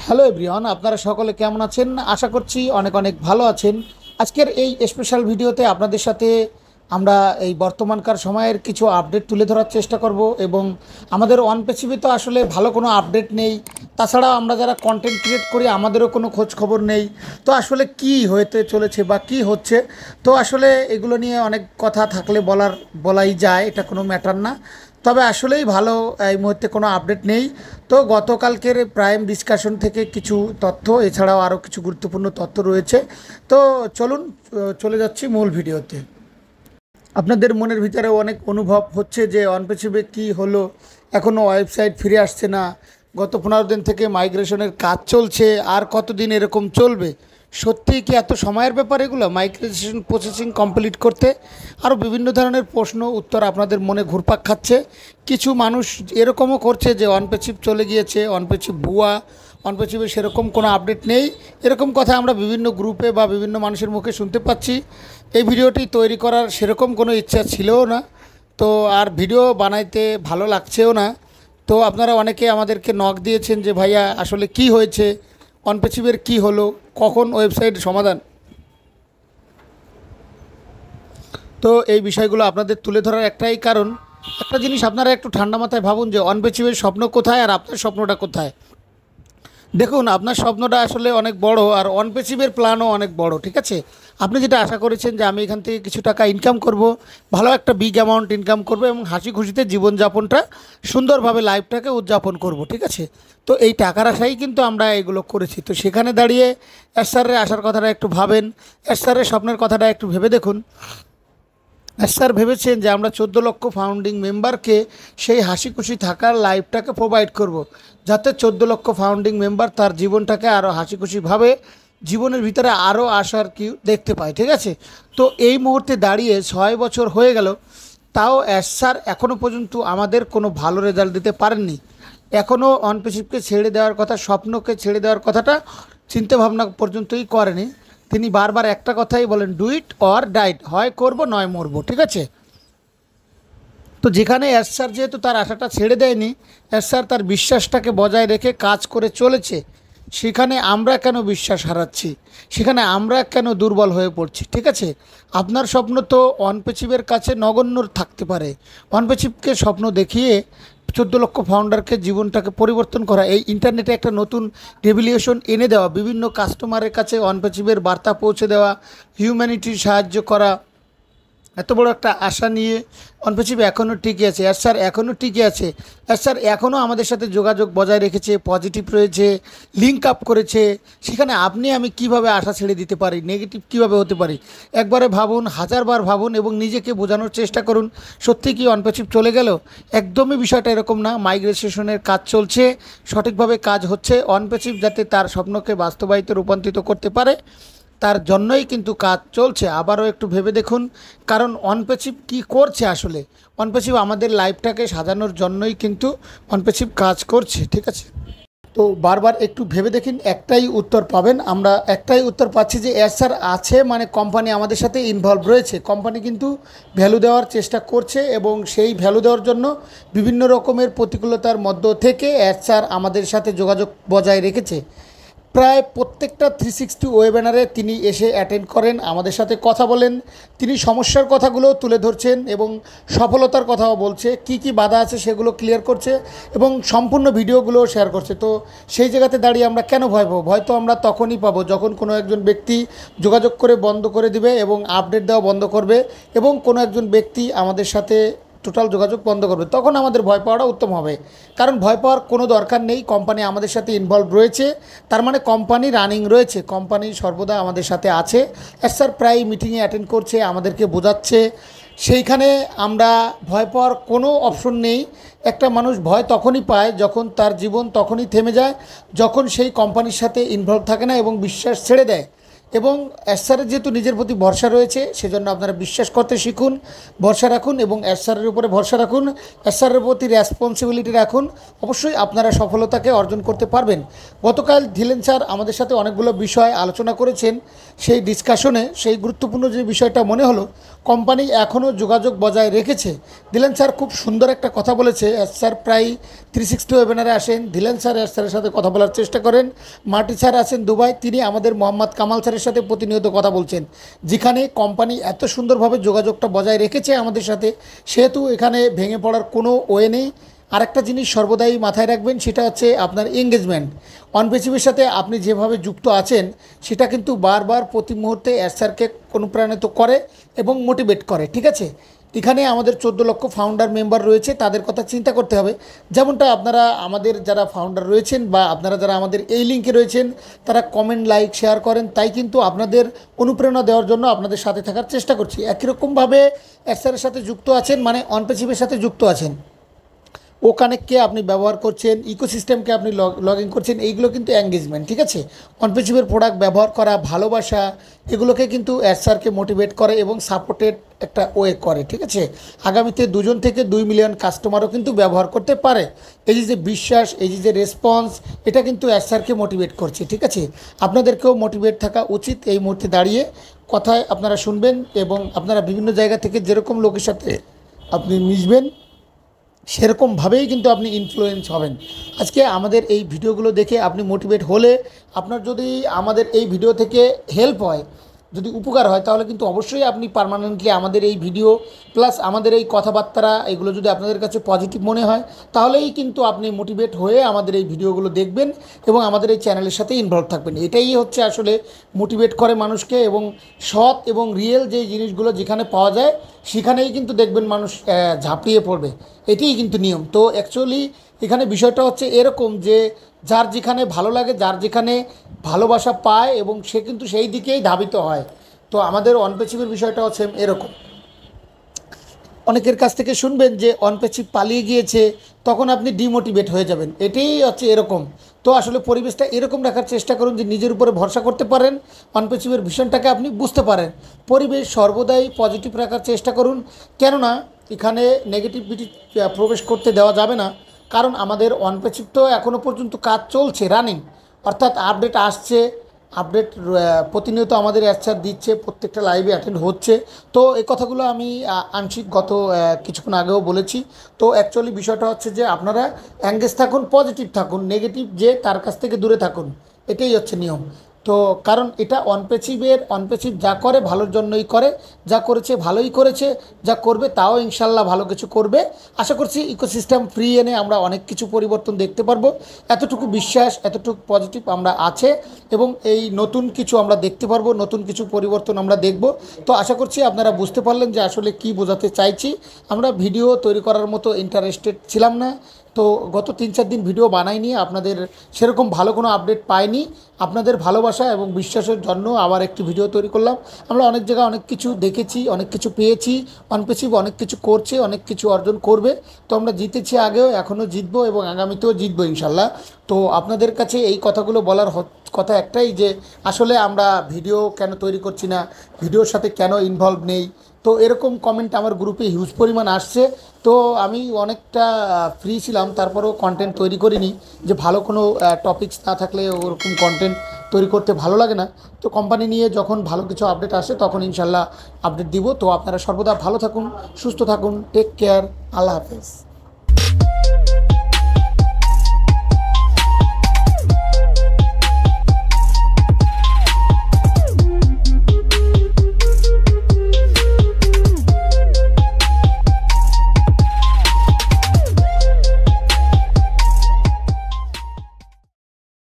Hello everyone, আপনারা সকলে কেমন আছেন? আশা করছি অনেক অনেক ভালো আছেন। আজকের এই স্পেশাল ভিডিওতে আপনাদের সাথে আমরা এই বর্তমানকার সময়ের কিছু আপডেট তুলে ধরার চেষ্টা করব এবং আমাদের ওয়ান পৃথিবী তো আসলে ভালো কোনো আপডেট নেই। তাছাড়া আমরা যারা কন্টেন্ট ক্রিয়েট করি আমাদেরও কোনো খোঁজ খবর নেই। তো আসলে কি হতে চলেছে বা কি হচ্ছে, তো আসলে এগুলো নিয়ে অনেক কথা থাকলে বলাই যায়, এটা কোনো ম্যাটার না। তবে আসলেই ভালো এই মুহূর্তে কোনো আপডেট নেই। তো গতকালকের প্রাইম ডিসকাশন থেকে কিছু তথ্য, এছাড়াও আরও কিছু গুরুত্বপূর্ণ তথ্য রয়েছে। তো চলুন চলে যাচ্ছি মূল ভিডিওতে। আপনাদের মনের ভিতরে অনেক অনুভব হচ্ছে যে অনপেছিবে কি হলো, এখনও ওয়েবসাইট ফিরে আসছে না। গত 15 দিন থেকে মাইগ্রেশনের কাজ চলছে, আর কতদিন এরকম চলবে? সত্যিই কি এত সময়ের ব্যাপার এগুলো মাইগ্রেশন প্রসেসিং কমপ্লিট করতে? আরও বিভিন্ন ধরনের প্রশ্ন উত্তর আপনাদের মনে ঘুরপাক খাচ্ছে। কিছু মানুষ এরকমও করছে যে অনপেছিভ চলে গিয়েছে, অনপেছিভ ভুয়া, অনপেছিভের সেরকম কোনো আপডেট নেই, এরকম কথা আমরা বিভিন্ন গ্রুপে বা বিভিন্ন মানুষের মুখে শুনতে পাচ্ছি। এই ভিডিওটি তৈরি করার সেরকম কোনো ইচ্ছা ছিলও না, তো আর ভিডিও বানাইতে ভালো লাগছেও না। তো আপনারা অনেকে আমাদেরকে নক দিয়েছেন যে ভাইয়া আসলে কি হয়েছে, অনপেছিভের কি হলো, কখন ওয়েবসাইট সমাধান। তো এই বিষয়গুলো আপনাদের তুলে ধরার একটাই কারণ, একটা জিনিস আপনারা একটু ঠান্ডা মাথায় ভাবুন যে অনপেছিভের স্বপ্ন কোথায় আর আপনার স্বপ্নটা কোথায়। দেখুন, আপনার স্বপ্নটা আসলে অনেক বড় আর অনপেছিভের প্ল্যানও অনেক বড়, ঠিক আছে? আপনি যেটা আশা করেছেন যে আমি এখান থেকে কিছু টাকা ইনকাম করব, ভালো একটা বিগ অ্যামাউন্ট ইনকাম করব এবং হাসি খুশিতে জীবনযাপনটা সুন্দরভাবে লাইফটাকে উদযাপন করব, ঠিক আছে? তো এই টাকার আশাই কিন্তু আমরা এগুলো করেছি। তো সেখানে দাঁড়িয়ে এস স্যারের আসার কথাটা একটু ভাবেন, এস স্যারের স্বপ্নের কথাটা একটু ভেবে দেখুন। স্যার ভেবেছেন যে আমরা 14 লক্ষ ফাউন্ডিং মেম্বারকে সেই হাসি খুশি থাকার লাইফটাকে প্রোভাইড করব, যাতে 14 লক্ষ ফাউন্ডিং মেম্বার তার জীবনটাকে আরও হাসি খুশিভাবে জীবনের ভিতরে আরও আসার কি দেখতে পায়, ঠিক আছে? তো এই মুহূর্তে দাঁড়িয়ে 6 বছর হয়ে গেল, তাও স্যার এখনও পর্যন্ত আমাদের কোনো ভালো রেজাল্ট দিতে পারেননি। এখনও অনপেছিভকে ছেড়ে দেওয়ার কথা, স্বপ্নকে ছেড়ে দেওয়ার কথাটা চিন্তাভাবনা পর্যন্তই করেনি। তিনি বারবার একটা কথাই বলেন, ডু ইট অর ডাইট, হয় করব নয় মরব, ঠিক আছে? তো যেখানে এস স্যার যেহেতু তার আশাটা ছেড়ে দেয়নি, এস স্যার তার বিশ্বাসটাকে বজায় রেখে কাজ করে চলেছে, সেখানে আমরা কেন বিশ্বাস হারাচ্ছি, সেখানে আমরা কেন দুর্বল হয়ে পড়ছি, ঠিক আছে? আপনার স্বপ্ন তো অনপেছিভের কাছে নগণ্য থাকতে পারে। অনপেছিভকে স্বপ্ন দেখিয়ে 14 লক্ষ ফাউন্ডারকে জীবনটাকে পরিবর্তন করা, এই ইন্টারনেটে একটা নতুন রেভলিউশন এনে দেওয়া, বিভিন্ন কাস্টমারের কাছে অনপেছিভের বার্তা পৌঁছে দেওয়া, হিউম্যানিটির সাহায্য করা, এত বড় একটা আশা নিয়ে অনপেছিভ এখনও টিকে আছে। এস স্যার এখনও টিকে আছে। এস স্যার এখনও আমাদের সাথে যোগাযোগ বজায় রেখেছে, পজিটিভ রয়েছে, লিঙ্ক আপ করেছে। সেখানে আপনি আমি কিভাবে আশা ছেড়ে দিতে পারি, নেগেটিভ কিভাবে হতে পারি? একবারে ভাবুন, হাজারবার ভাবুন এবং নিজেকে বোঝানোর চেষ্টা করুন সত্যি কি অনপেছিভ চলে গেল? একদমই বিষয়টা এরকম না। মাইগ্রেশনের কাজ চলছে, সঠিকভাবে কাজ হচ্ছে। অনপেছিভ যাতে তার স্বপ্নকে বাস্তবায়িত রূপান্তরিত করতে পারে, তার জন্যই কিন্তু কাজ চলছে। আবারও একটু ভেবে দেখুন, কারণ অনপেছিভ কী করছে আসলে, অনপেছিভ আমাদের লাইফটাকে সাজানোর জন্যই কিন্তু অনপেছিভ কাজ করছে, ঠিক আছে? তো বারবার একটু ভেবে দেখুন, একটাই উত্তর পাবেন। আমরা একটাই উত্তর পাচ্ছি যে এস স্যার আছে মানে কোম্পানি আমাদের সাথে ইনভলভ রয়েছে, কোম্পানি কিন্তু ভ্যালু দেওয়ার চেষ্টা করছে এবং সেই ভ্যালু দেওয়ার জন্য বিভিন্ন রকমের প্রতিকূলতার মধ্য থেকে এস স্যার আমাদের সাথে যোগাযোগ বজায় রেখেছে। প্রায় প্রত্যেকটা 360 ওয়েবিনারে তিনি এসে অ্যাটেন্ড করেন, আমাদের সাথে কথা বলেন, তিনি সমস্যার কথাগুলো তুলে ধরছেন এবং সফলতার কথাও বলছে, কি কি বাধা আছে সেগুলো ক্লিয়ার করছে এবং সম্পূর্ণ ভিডিওগুলো শেয়ার করছে। তো সেই জায়গাতে দাঁড়িয়ে আমরা কেন ভয় পাবো? ভয় তো আমরা তখনই পাবো যখন কোনো একজন ব্যক্তি যোগাযোগ করে বন্ধ করে দিবে এবং আপডেট দেওয়া বন্ধ করবে এবং কোনো একজন ব্যক্তি আমাদের সাথে টোটাল যোগাযোগ বন্ধ করবে, তখন আমাদের ভয় পাওয়াটা উত্তম হবে। কারণ ভয় পাওয়ার কোনো দরকার নেই, কোম্পানি আমাদের সাথে ইনভলভ রয়েছে, তার মানে কোম্পানি রানিং রয়েছে, কোম্পানি সর্বদা আমাদের সাথে আছে। স্যার প্রায় মিটিংয়ে অ্যাটেন্ড করছে, আমাদেরকে বোঝাচ্ছে, সেইখানে আমরা ভয় পাওয়ার কোনো অপশন নেই। একটা মানুষ ভয় তখনই পায় যখন তার জীবন তখনই থেমে যায়, যখন সেই কোম্পানির সাথে ইনভলভ থাকে না এবং বিশ্বাস ছেড়ে দেয়। এবং এসআরের যেহেতু নিজের প্রতি ভরসা রয়েছে, সেজন্য আপনারা বিশ্বাস করতে শিখুন, ভরসা রাখুন এবং এসআরের উপরে ভরসা রাখুন, এসআরের প্রতি রেসপন্সিবিলিটি রাখুন। অবশ্যই আপনারা সফলতাকে অর্জন করতে পারবেন। গতকাল ধিলেন স্যার আমাদের সাথে অনেকগুলো বিষয় আলোচনা করেছেন। সেই ডিসকাশনে সেই গুরুত্বপূর্ণ যে বিষয়টা মনে হলো, কোম্পানি এখনও যোগাযোগ বজায় রেখেছে। ধিলেন স্যার খুব সুন্দর একটা কথা বলেছে। স্যার প্রায় 360 ওয়েবিনারে আসেন। ধিলেন স্যার স্যারের সাথে কথা বলার চেষ্টা করেন। মার্টি স্যার আছেন দুবাই, তিনি আমাদের মোহাম্মদ কামাল স্যারের সাথে প্রতিনিয়ত কথা বলছেন। যেখানে কোম্পানি এত সুন্দরভাবে যোগাযোগটা বজায় রেখেছে আমাদের সাথে, সেহেতু এখানে ভেঙে পড়ার কোনো ওয়ে নেই। আরেকটা জিনিস সর্বদাই মাথায় রাখবেন, সেটা হচ্ছে আপনার এঙ্গেজমেন্ট। অনপেচিভের সাথে আপনি যেভাবে যুক্ত আছেন, সেটা কিন্তু বারবার প্রতি মুহূর্তে স্যারকে অনুপ্রাণিত করে এবং মোটিভেট করে। ঠিক আছে, এখানে আমাদের 14 লক্ষ ফাউন্ডার মেম্বার রয়েছে, তাদের কথা চিন্তা করতে হবে। যেমনটা আপনারা আমাদের যারা ফাউন্ডার রয়েছেন বা আপনারা যারা আমাদের এই লিঙ্কে রয়েছেন, তারা কমেন্ট, লাইক, শেয়ার করেন, তাই কিন্তু আপনাদের অনুপ্রেরণা দেওয়ার জন্য আপনাদের সাথে থাকার চেষ্টা করছি। একই রকমভাবে স্যারের সাথে যুক্ত আছেন মানে অনপেচিভের সাথে যুক্ত আছেন। ও কানেক্টকে আপনি ব্যবহার করছেন, ইকোসিস্টেমকে আপনি লগ ইন করছেন, এইগুলো কিন্তু এঙ্গেজমেন্ট। ঠিক আছে, অনপেচিভের প্রোডাক্ট ব্যবহার করা, ভালোবাসা, এগুলোকে কিন্তু স্যারকে মোটিভেট করে এবং সাপোর্টেড একটা ওয়ে করে। ঠিক আছে, আগামীতে 2 থেকে 2 মিলিয়ন কাস্টমারও কিন্তু ব্যবহার করতে পারে। এই যে বিশ্বাস, এই যে রেসপন্স, এটা কিন্তু স্যারকে মোটিভেট করছে। ঠিক আছে, আপনাদেরকেও মোটিভেট থাকা উচিত। এই মুহূর্তে দাঁড়িয়ে কথায় আপনারা শুনবেন এবং আপনারা বিভিন্ন জায়গা থেকে যেরকম লোকের সাথে আপনি মিশবেন, সেরকমভাবেই কিন্তু আপনি ইনফ্লুয়েন্স হবেন। আজকে আমাদের এই ভিডিওগুলো দেখে আপনি মোটিভেট হলে, আপনার যদি আমাদের এই ভিডিও থেকে হেল্প হয়, যদি উপকার হয়, তাহলে কিন্তু অবশ্যই আপনি পার্মানেন্টলি আমাদের এই ভিডিও প্লাস আমাদের এই কথাবার্তা, এগুলো যদি আপনাদের কাছে পজিটিভ মনে হয়, তাহলেই কিন্তু আপনি মোটিভেট হয়ে আমাদের এই ভিডিওগুলো দেখবেন এবং আমাদের এই চ্যানেলের সাথে ইনভলভ থাকবেন। এটাই হচ্ছে আসলে মোটিভেট করে মানুষকে, এবং সৎ এবং রিয়েল যে জিনিসগুলো যেখানে পাওয়া যায়, সেখানেই কিন্তু দেখবেন মানুষ ঝাঁপিয়ে পড়বে। এটাই কিন্তু নিয়ম। তো অ্যাকচুয়ালি এখানে বিষয়টা হচ্ছে এরকম যে যার যেখানে ভালো লাগে, যার যেখানে ভালোবাসা পায়, এবং সে কিন্তু সেই দিকেই ধাবিত হয়। তো আমাদের অনপেচিভের বিষয়টা হচ্ছে এরকম। অনেকের কাছ থেকে শুনবেন যে অনপেচিভ পালিয়ে গিয়েছে, তখন আপনি ডিমোটিভেট হয়ে যাবেন। এটাই হচ্ছে এরকম। তো আসলে পরিবেশটা এরকম রাখার চেষ্টা করুন যে নিজের উপরে ভরসা করতে পারেন, অনপেচিভের ভীষণটাকে আপনি বুঝতে পারেন। পরিবেশ সর্বদাই পজিটিভ রাখার চেষ্টা করুন, কেননা এখানে নেগেটিভিটি প্রবেশ করতে দেওয়া যাবে না। কারণ আমাদের অনপেচিভ তো এখনও পর্যন্ত কাজ চলছে, রানিং, অর্থাৎ আপডেট আসছে, আপডেট প্রতিনিয়ত আমাদের স্যার দিচ্ছে, প্রত্যেকটা লাইভে অ্যাটেন্ড হচ্ছে। তো এই কথাগুলো আমি আংশিক গত কিছুক্ষণ আগেও বলেছি। তো অ্যাকচুয়ালি বিষয়টা হচ্ছে যে আপনারা এঙ্গেজ থাকুন, পজিটিভ থাকুন, নেগেটিভ যে তার কাছ থেকে দূরে থাকুন, এটাই হচ্ছে নিয়ম। তো কারণ এটা অনপেচিভ যা করে ভালোর জন্যই করে, যা করেছে ভালোই করেছে, যা করবে তাও ইনশাল্লাহ ভালো কিছু করবে। আশা করছি ইকোসিস্টেম ফ্রি এনে আমরা অনেক কিছু পরিবর্তন দেখতে পারবো। এতটুকু বিশ্বাস, এতটুকু পজিটিভ আমরা আছে, এবং এই নতুন কিছু আমরা দেখতে পারবো, নতুন কিছু পরিবর্তন আমরা দেখব। তো আশা করছি আপনারা বুঝতে পারলেন যে আসলে কি বোঝাতে চাইছি। আমরা ভিডিও তৈরি করার মতো ইন্টারেস্টেড ছিলাম না। তো গত 3-4 দিন ভিডিও বানাইনি, আপনাদের সেরকম ভালো কোনো আপডেট পাইনি। আপনাদের ভালোবাসা এবং বিশ্বাসের জন্য আবার একটি ভিডিও তৈরি করলাম। আমরা অনেক জায়গায় অনেক কিছু দেখেছি, অনেক কিছু পেয়েছি। অনপেচিভ অনেক কিছু করছে, অনেক কিছু অর্জন করবে। তো আমরা জিতেছি আগেও, এখনও জিতবো এবং আগামীতেও জিতবো ইনশাল্লাহ। তো আপনাদের কাছে এই কথাগুলো বলার কথা একটাই, যে আসলে আমরা ভিডিও কেন তৈরি করছি না, ভিডিওর সাথে কেন ইনভলভ নেই। তো এরকম কমেন্ট আমার গ্রুপে হিউজ পরিমাণ আসছে। তো আমি অনেকটা ফ্রি ছিলাম, তারপরেও কন্টেন্ট তৈরি করিনি, যে ভালো কোনো টপিকস না থাকলে ওরকম কন্টেন্ট তৈরি করতে ভালো লাগে না। তো কোম্পানি নিয়ে যখন ভালো কিছু আপডেট আসে, তখন ইনশাল্লাহ আপডেট দিব। তো আপনারা সর্বদা ভালো থাকুন, সুস্থ থাকুন, টেক কেয়ার, আল্লাহ হাফেজ।